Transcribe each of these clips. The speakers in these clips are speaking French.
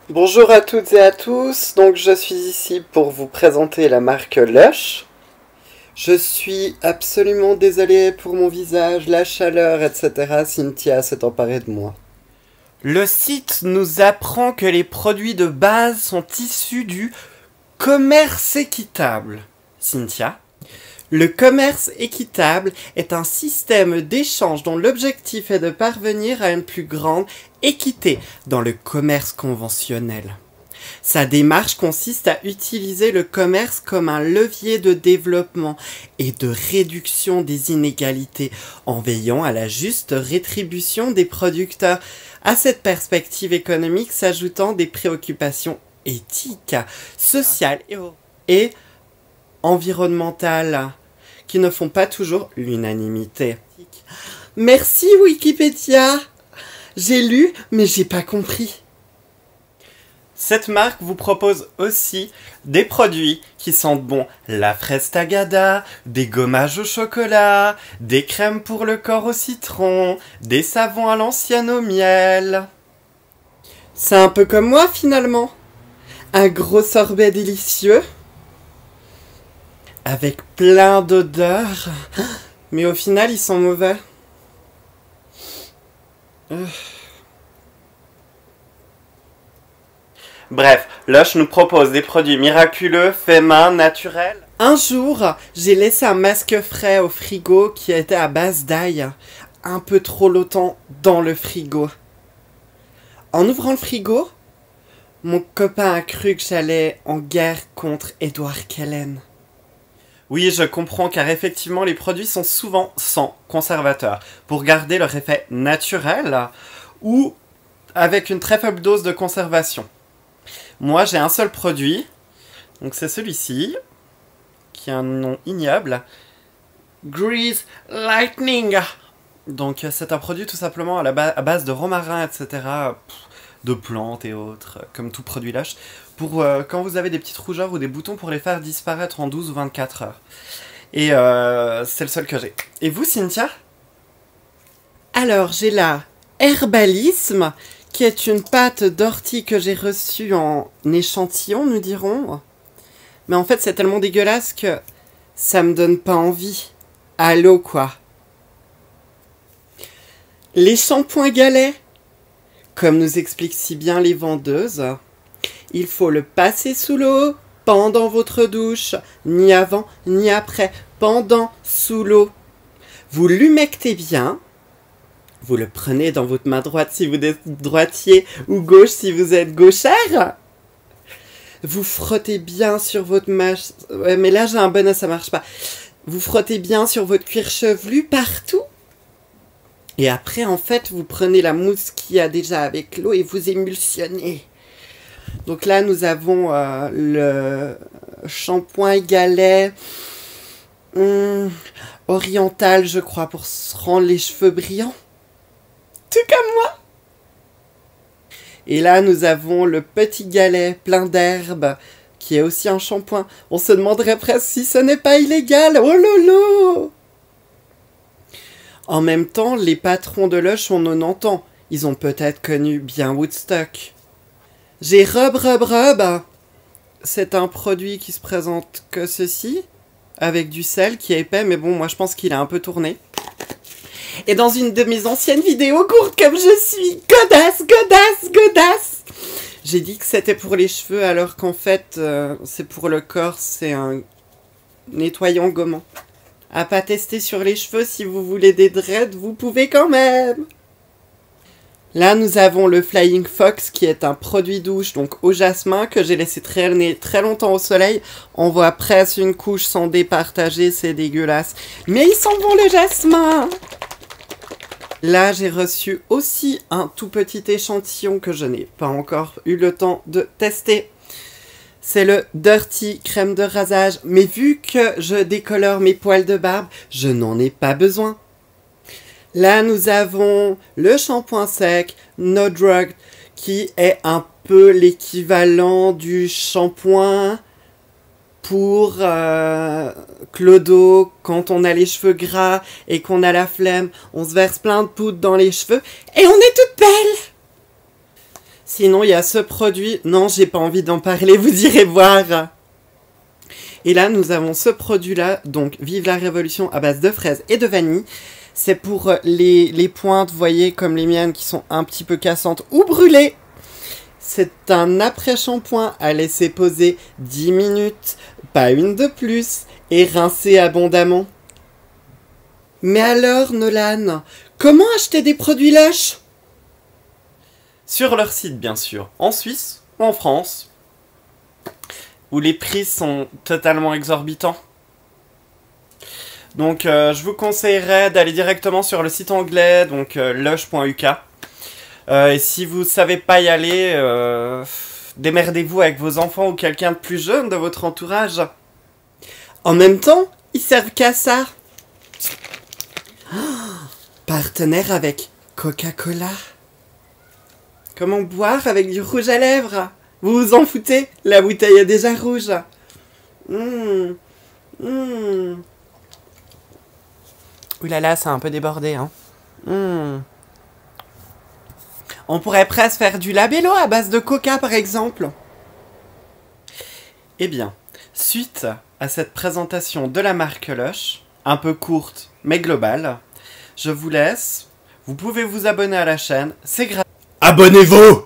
Bonjour à toutes et à tous, donc je suis ici pour vous présenter la marque Lush. Je suis absolument désolée pour mon visage, la chaleur, etc. Cynthia s'est emparée de moi. Le site nous apprend que les produits de base sont issus du commerce équitable. Cynthia? Le commerce équitable est un système d'échange dont l'objectif est de parvenir à une plus grande équité dans le commerce conventionnel. Sa démarche consiste à utiliser le commerce comme un levier de développement et de réduction des inégalités en veillant à la juste rétribution des producteurs. À cette perspective économique s'ajoutant des préoccupations éthiques, sociales et environnementales qui ne font pas toujours l'unanimité. Merci Wikipédia. J'ai lu, mais j'ai pas compris. Cette marque vous propose aussi des produits qui sentent bon la fraise tagada, des gommages au chocolat, des crèmes pour le corps au citron, des savons à l'ancienne au miel. C'est un peu comme moi finalement. Un gros sorbet délicieux avec plein d'odeurs, mais au final ils sont mauvais. Bref, Lush nous propose des produits miraculeux, faits main, naturels. Un jour, j'ai laissé un masque frais au frigo qui était à base d'ail, un peu trop longtemps dans le frigo. En ouvrant le frigo, mon copain a cru que j'allais en guerre contre Edward Cullen. Oui, je comprends car effectivement les produits sont souvent sans conservateur pour garder leur effet naturel ou avec une très faible dose de conservation. Moi j'ai un seul produit, donc c'est celui-ci, qui a un nom ignoble, Grease Lightning. Donc c'est un produit tout simplement à base de romarin, etc., de plantes et autres, comme tout produit Lush, pour quand vous avez des petites rougeurs ou des boutons pour les faire disparaître en 12 ou 24 heures. Et c'est le seul que j'ai. Et vous, Cynthia? Alors, j'ai là Herbalisme, qui est une pâte d'ortie que j'ai reçue en échantillon, nous dirons. Mais en fait, c'est tellement dégueulasse que ça me donne pas envie. Allô, quoi. Les shampoings galets. Comme nous expliquent si bien les vendeuses, il faut le passer sous l'eau pendant votre douche, ni avant ni après, pendant sous l'eau. Vous l'humectez bien, vous le prenez dans votre main droite si vous êtes droitier ou gauche si vous êtes gauchère. Vous frottez bien sur votre mâche. Ouais, mais là j'ai un bonnet, ça marche pas. Vous frottez bien sur votre cuir chevelu partout. Et après, en fait, vous prenez la mousse qu'il y a déjà avec l'eau et vous émulsionnez. Donc là, nous avons le shampoing galet oriental, je crois, pour se rendre les cheveux brillants. Tout comme moi. Et là, nous avons le petit galet plein d'herbes, qui est aussi un shampoing. On se demanderait presque si ce n'est pas illégal. Oh lolo! En même temps, les patrons de Lush, on en entend. Ils ont peut-être connu bien Woodstock. J'ai Rub. C'est un produit qui se présente que ceci, avec du sel qui est épais, mais bon, moi je pense qu'il a un peu tourné. Et dans une de mes anciennes vidéos courtes comme je suis, godasse, j'ai dit que c'était pour les cheveux alors qu'en fait, c'est pour le corps, c'est un nettoyant gommant. À pas tester sur les cheveux, si vous voulez des dreads, vous pouvez quand même. Là, nous avons le Flying Fox, qui est un produit douche, donc au jasmin, que j'ai laissé traîner très longtemps au soleil. On voit presque une couche sans départager, c'est dégueulasse. Mais il sent bon le jasmin. Là, j'ai reçu aussi un tout petit échantillon que je n'ai pas encore eu le temps de tester. C'est le Dirty crème de rasage, mais vu que je décolore mes poils de barbe, je n'en ai pas besoin. Là, nous avons le shampoing sec No Drug, qui est un peu l'équivalent du shampoing pour clodo quand on a les cheveux gras et qu'on a la flemme. On se verse plein de poudre dans les cheveux et on est toute belle. Sinon, il y a ce produit. Non, j'ai pas envie d'en parler, vous irez voir. Et là, nous avons ce produit-là, donc Vive la Révolution à base de fraises et de vanille. C'est pour les pointes, vous voyez, comme les miennes qui sont un petit peu cassantes ou brûlées. C'est un après-shampoing à laisser poser 10 minutes, pas une de plus, et rincer abondamment. Mais alors, Nolan, comment acheter des produits Lush? Sur leur site, bien sûr, en Suisse ou en France, où les prix sont totalement exorbitants. Donc je vous conseillerais d'aller directement sur le site anglais, donc lush.uk. Et si vous savez pas y aller, démerdez-vous avec vos enfants ou quelqu'un de plus jeune de votre entourage. En même temps, ils servent qu'à ça. Oh, partenaire avec Coca-Cola. Comment boire avec du rouge à lèvres? Vous vous en foutez? La bouteille est déjà rouge. Ouh là là, ça a un peu débordé, hein. On pourrait presque faire du labello à base de coca, par exemple. Eh bien, suite à cette présentation de la marque Lush, un peu courte mais globale, je vous laisse. Vous pouvez vous abonner à la chaîne, c'est gratuit. Abonnez-vous!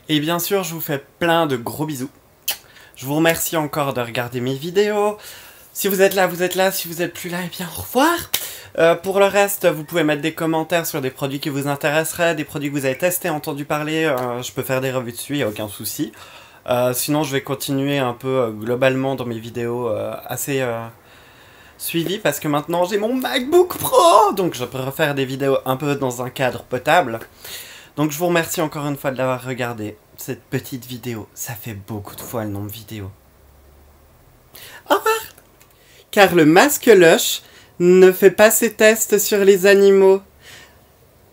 Et bien sûr, je vous fais plein de gros bisous. Je vous remercie encore de regarder mes vidéos. Si vous êtes là, vous êtes là. Si vous êtes plus là, eh bien au revoir. Pour le reste, vous pouvez mettre des commentaires sur des produits qui vous intéresseraient, des produits que vous avez testés, entendu parler. Je peux faire des revues dessus, il n'y a aucun souci. Sinon, je vais continuer un peu globalement dans mes vidéos assez suivies parce que maintenant j'ai mon MacBook Pro, donc je peux refaire des vidéos un peu dans un cadre potable. Donc je vous remercie encore une fois de l'avoir regardé, cette petite vidéo. Ça fait beaucoup de fois le nombre de vidéos. Au revoir! Car le masque Lush ne fait pas ses tests sur les animaux.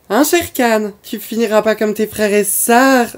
Hein, Sherkan? Tu finiras pas comme tes frères et sœurs?